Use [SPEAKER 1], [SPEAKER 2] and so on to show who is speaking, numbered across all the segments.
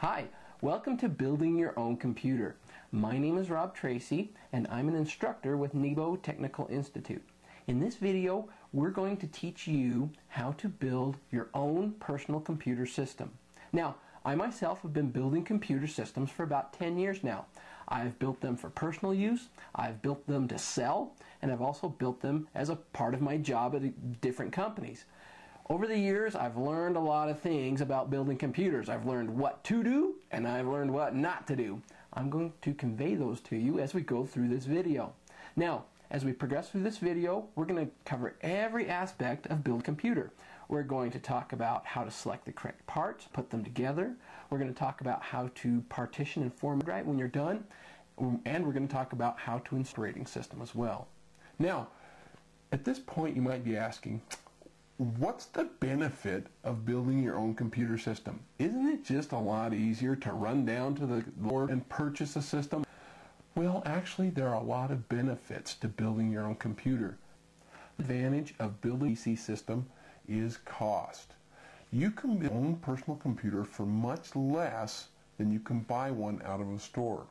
[SPEAKER 1] Hi, welcome to Building Your Own Computer. My name is Rob Tracy and I'm an instructor with Nebo Technical Institute. In this video, we're going to teach you how to build your own personal computer system. Now, I myself have been building computer systems for about 10 years now. I've built them for personal use, I've built them to sell, and I've also built them as a part of my job at different companies. Over the years, I've learned a lot of things about building computers. I've learned what to do, and I've learned what not to do. I'm going to convey those to you as we go through this video. Now, as we progress through this video, we're going to cover every aspect of building a computer. We're going to talk about how to select the correct parts, put them together. We're going to talk about how to partition and format right when you're done. And we're going to talk about how to install an operating system as well. Now, at this point you might be asking, what's the benefit of building your own computer system? Isn't it just a lot easier to run down to the store and purchase a system? Well, actually, there are a lot of benefits to building your own computer. The advantage of building a PC system is cost. You can build your own personal computer for much less than you can buy one out of a store.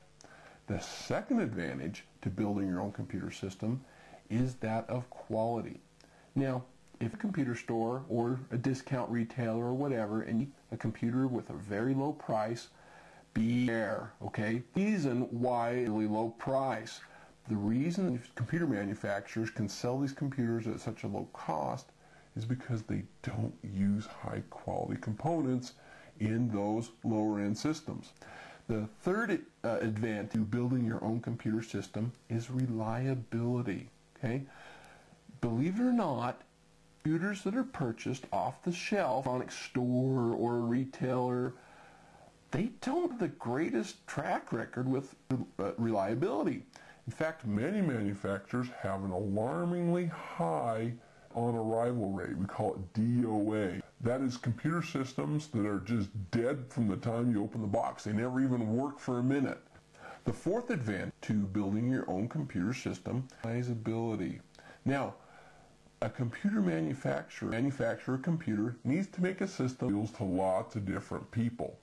[SPEAKER 1] The second advantage to building your own computer system is that of quality. Now, if a computer store or a discount retailer or whatever and you need a computer with a very low price, beware, okay? The reason why it's really low price. The reason computer manufacturers can sell these computers at such a low cost is because they don't use high quality components in those lower end systems. The third advantage to building your own computer system is reliability, okay? Believe it or not, computers that are purchased off the shelf on a store or a retailer, they don't have the greatest track record with reliability. In fact, many manufacturers have an alarmingly high on-arrival rate. We call it DOA. That is computer systems that are just dead from the time you open the box. They never even work for a minute. The fourth advantage to building your own computer system is customizability. Now, a computer manufacturer a computer needs to make a system that appeals to lots of different people.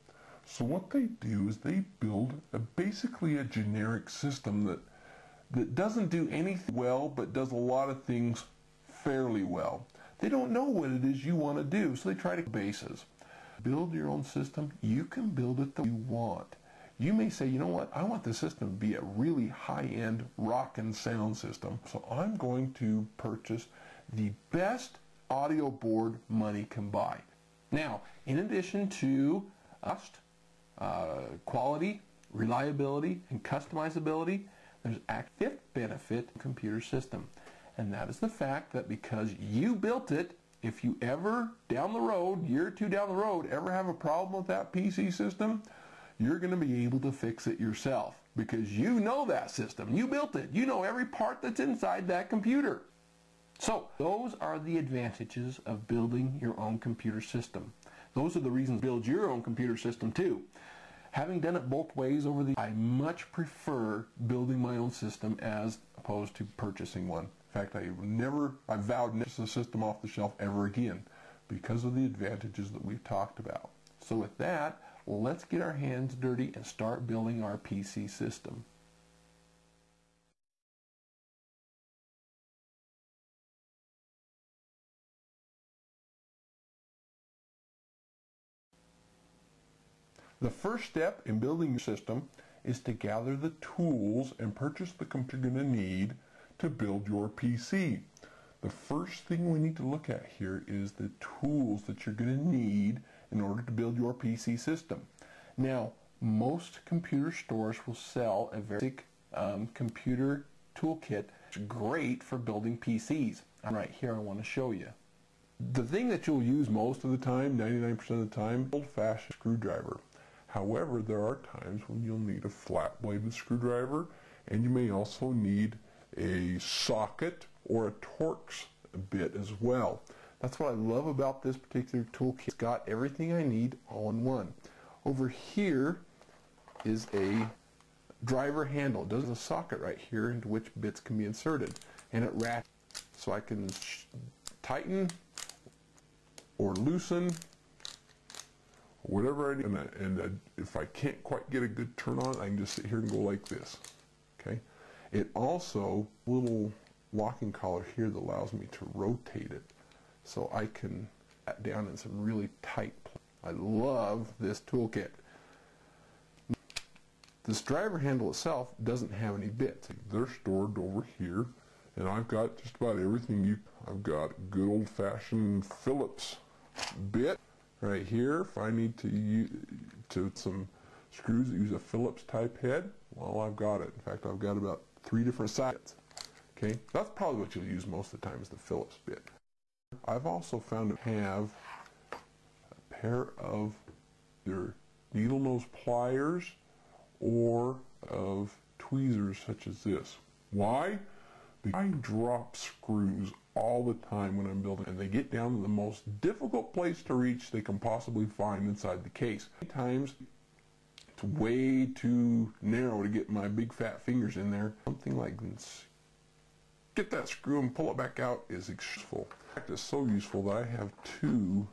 [SPEAKER 1] So what they do is they build basically a generic system that doesn't do anything well but does a lot of things fairly well. They don't know what it is you want to do, so they try to bases. Build your own system. You can build it the way you want. You may say, you know what, I want the system to be a really high-end rock and sound system, so I'm going to purchase the best audio board money can buy. Now, in addition to cost, quality, reliability, and customizability, there's a fifth benefit to the computer system, and that is the fact that because you built it, if you ever down the road, year or two down the road, ever have a problem with that PC system, you're going to be able to fix it yourself because you know that system. You built it. You know every part that's inside that computer. So those are the advantages of building your own computer system. Those are the reasons to build your own computer system too. Having done it both ways over the years, I much prefer building my own system as opposed to purchasing one. In fact, I vowed never to purchase a system off the shelf ever again because of the advantages that we've talked about. So with that, let's get our hands dirty and start building our PC system. The first step in building your system is to gather the tools and purchase the computer you're going to need to build your PC. The first thing we need to look at here is the tools that you're going to need in order to build your PC system. Now, most computer stores will sell a very basic computer toolkit. It's great for building PCs. Right here I want to show you. The thing that you'll use most of the time, 99% of the time, is an old-fashioned screwdriver. However, there are times when you'll need a flat-bladed screwdriver, and you may also need a socket or a Torx bit as well. That's what I love about this particular toolkit. It's got everything I need all in one. Over here is a driver handle. It does a socket right here into which bits can be inserted, and it ratchets so I can tighten or loosen
[SPEAKER 2] whatever I need. And if I can't quite get a good turn on it, I can just sit here and go like this. Okay. It also, little locking collar here that allows me to rotate it so I can pat down in some really tight place. I love this toolkit. This driver handle itself doesn't have any bits. They're stored over here, and I've got just about everything. I've got good old-fashioned Phillips bit right here. If I need to use some screws that use a Phillips type head, well, I've got it. In fact, I've got about 3 different sizes. Okay, that's probably what you'll use most of the time, is the Phillips bit. I've also found to have a pair of either needle nose pliers or of tweezers such as this. Why? Because I drop screws all the time when I'm building, and they get down to the most difficult place to reach they can possibly find inside the case. Sometimes it's way too narrow to get my big fat fingers in there. Something like this. Get that screw and pull it back out is useful. In fact, it's so useful that I have 2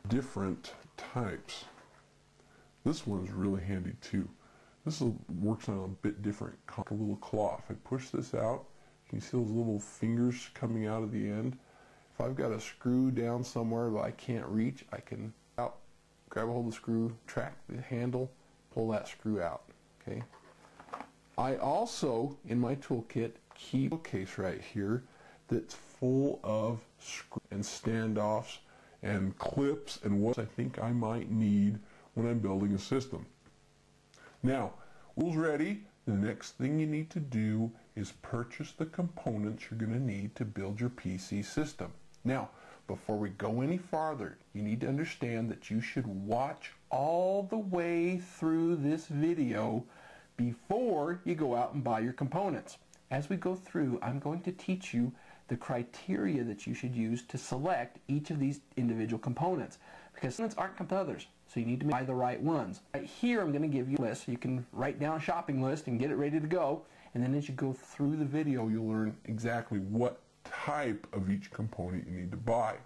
[SPEAKER 2] different types. This one's really handy too. This works on a bit different, like a little claw. If I push this out, you can see those little fingers coming out of the end. If I've got a screw down somewhere that I can't reach, I can grab a hold of the screw, track the handle, pull that screw out. Okay. I also, in my toolkit, keep a case right here that's full of screws and standoffs and clips and what I think I might need when I'm building a system. Now, tools ready, the next thing you need to do is purchase the components you're going to need to build your PC system. Now, before we go any farther, you need to understand that you should watch all the way through this video before you go out and buy your components. As we go through, I'm going to teach you the criteria that you should use to select each of these individual components, because some aren't compared to others, so you need to buy the right ones. Right here, I'm going to give you a list so you can write down a shopping list and get it ready to go, and then as you go through the video, you'll learn exactly what type of each component you need to buy.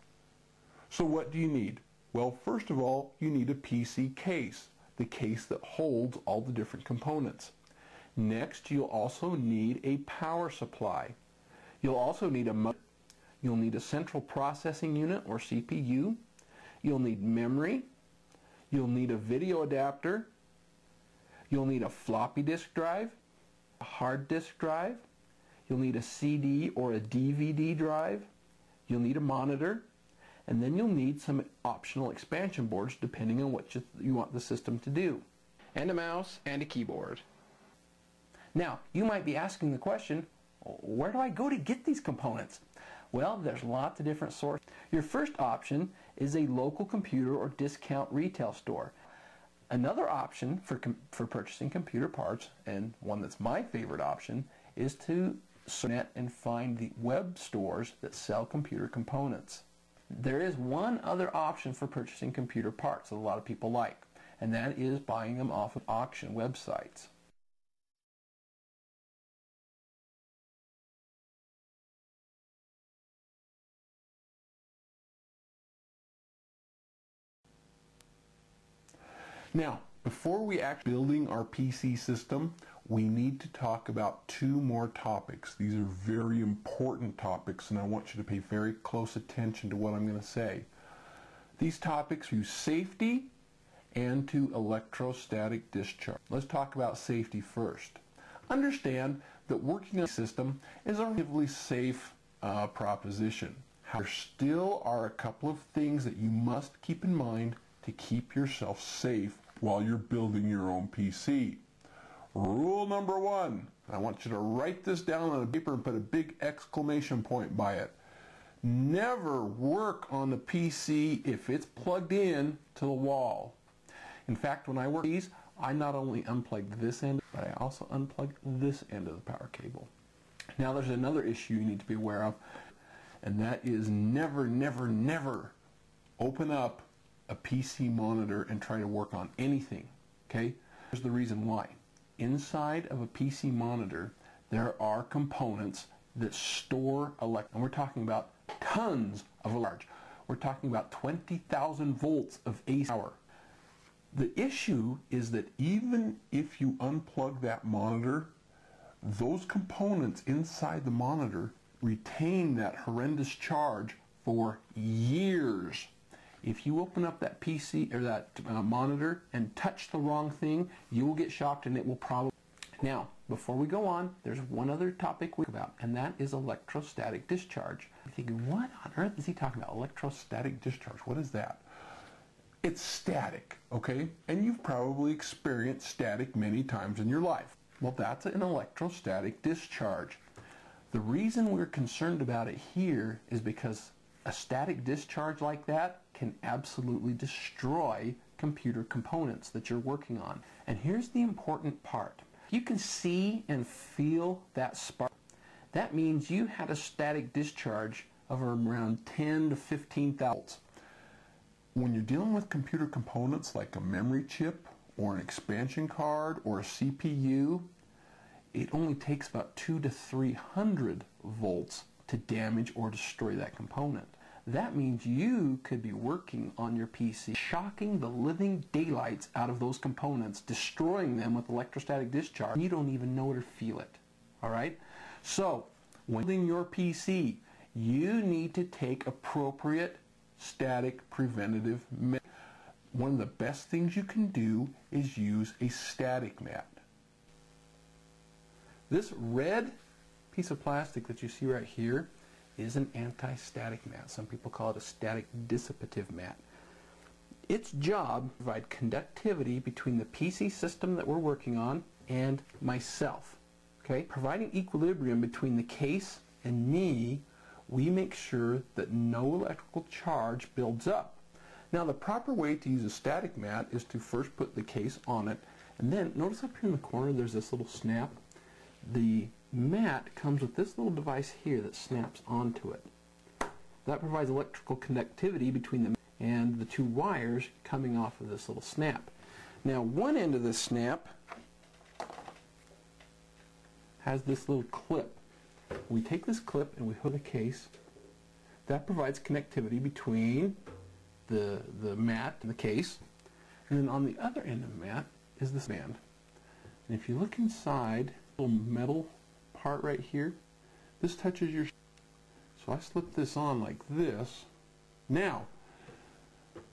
[SPEAKER 2] So what do you need? Well, first of all, you need a PC case, the case that holds all the different components. Next, you'll also need a power supply. You'll also need a motor. You'll need a central processing unit or CPU. You'll need memory. You'll need a video adapter. You'll need a floppy disk drive, a hard disk drive. You'll need a CD or a DVD drive. You'll need a monitor. And then you'll need some optional expansion boards depending on what you want the system to do. And a mouse and a keyboard. Now, you might be asking the question, where do I go to get these components? Well, there's lots of different sources. Your first option is a local computer or discount retail store. Another option for purchasing computer parts, and one that's my favorite option, is to search net and find the web stores that sell computer components. There is one other option for purchasing computer parts that a lot of people like, and that is buying them off of auction websites. Now, before we actually building our PC system, we need to talk about 2 more topics. These are very important topics, and I want you to pay very close attention to what I'm going to say. These topics use safety and to electrostatic discharge. Let's talk about safety first. Understand that working on a system is a relatively safe proposition. However, there still are a couple of things that you must keep in mind to keep yourself safe while you're building your own PC. Rule number 1, I want you to write this down on a paper and put a big exclamation point by it. Never work on the PC if it's plugged in to the wall. In fact, when I work these, I not only unplug this end, but I also unplug this end of the power cable. Now there's another issue you need to be aware of, and that is never, never, never open up a PC monitor and try to work on anything. Okay? Here's the reason why. Inside of a PC monitor, there are components that store electricity. And we're talking about tons of large. We're talking about 20,000 volts of AC power. The issue is that even if you unplug that monitor, those components inside the monitor retain that horrendous charge for years. If you open up that PC or that monitor and touch the wrong thing, you will get shocked and it will probably... Now, before we go on, there's one other topic we talk about, and that is electrostatic discharge. You're thinking, what on earth is he talking about? Electrostatic discharge, what is that? It's static, okay? And you've probably experienced static many times in your life. Well, that's an electrostatic discharge. The reason we're concerned about it here is because a static discharge like that can absolutely destroy computer components that you're working on. And here's the important part. You can see and feel that spark. That means you had a static discharge of around 10 to 15,000 volts. When you're dealing with computer components like a memory chip or an expansion card or a CPU, it only takes about 200 to 300 volts to damage or destroy that component. That means you could be working on your PC, shocking the living daylights out of those components, destroying them with electrostatic discharge. You don't even know it or feel it. All right? So, when building your PC, you need to take appropriate static preventative measures. One of the best things you can do is use a static mat. This red piece of plastic that you see right here is an anti-static mat. Some people call it a static dissipative mat. Its job is to provide conductivity between the PC system that we're working on and myself. Okay? Providing equilibrium between the case and me, we make sure that no electrical charge builds up. Now, the proper way to use a static mat is to first put the case on it, and then notice up here in the corner there's this little snap. The mat comes with this little device here that snaps onto it. That provides electrical conductivity between the mat and the two wires coming off of this little snap. Now, one end of this snap has this little clip. We take this clip and we hook the case. That provides connectivity between the mat and the case. And then on the other end of the mat is this band. And if you look inside, little metal part right here, this touches your... So I slip this on like this. Now,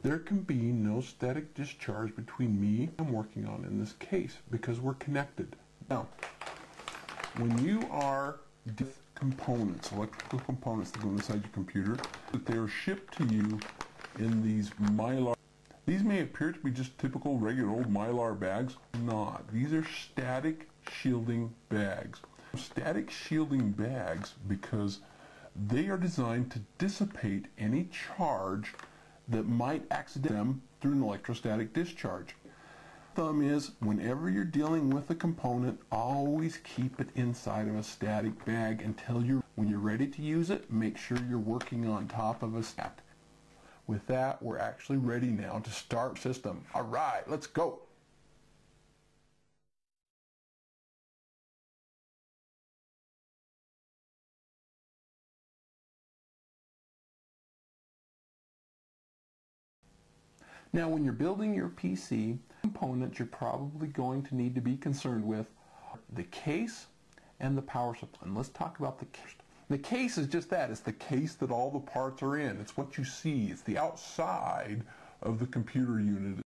[SPEAKER 2] there can be no static discharge between me and I'm working on in this case because we're connected. Now, when you are with components, electrical components that go inside your computer, that they are shipped to you in these Mylar. These may appear to be just typical regular old Mylar bags. Not. These are static shielding bags. Static shielding bags because they are designed to dissipate any charge that might accident them through an electrostatic discharge. Thumb is, whenever you're dealing with a component, always keep it inside of a static bag until when you're ready to use it, make sure you're working on top of a stack. With that, we're actually ready now to start system. All right, let's go. Now, when you're building your PC, components you're probably going to need to be concerned with are the case and the power supply. And let's talk about the case. The case is just that. It's the case that all the parts are in. It's what you see. It's the outside of the computer unit.